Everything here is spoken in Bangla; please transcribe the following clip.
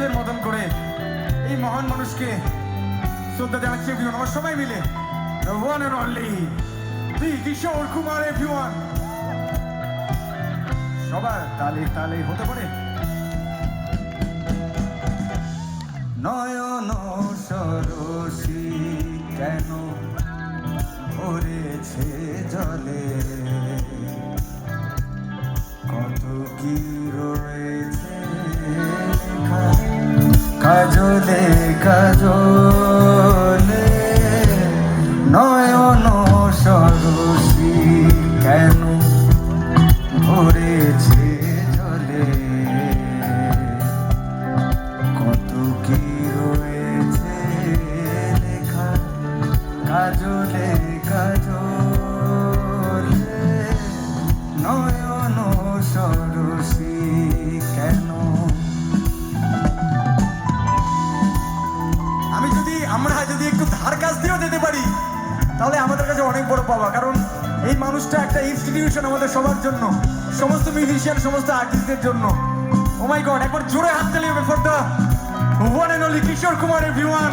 নিজেদের মতন করে এই মহান মানুষকে শ্রদ্ধা জানাচ্ছি এভরিওয়ান আমার সবাই মিলে the one and only the Kishore Kumar everyone সবার তালে তালে হতে পারে নয়ন সরসী কেন ভরেছে জলে কত কি রয়েছে কাজলে কাজলে নয়ন সরসী কেন ভরেছে জলে কত কি রয়েছে লেখা কাজলে কাজলে নয়ন সরসী কেন আমরা যদি একটু ধার কাজ দিয়েও দিতে পারি তাহলে আমাদের কাছে অনেক বড় পাওয়া কারণ এই মানুষটা একটা ইনস্টিটিউশন আমাদের সবার জন্য সমস্ত মিউজিশিয়ান সমস্ত আর্টিস্টদের জন্য ও মাই গড একবার জোরে হাত তালি হবে for the one and only Kishore Kumar everyone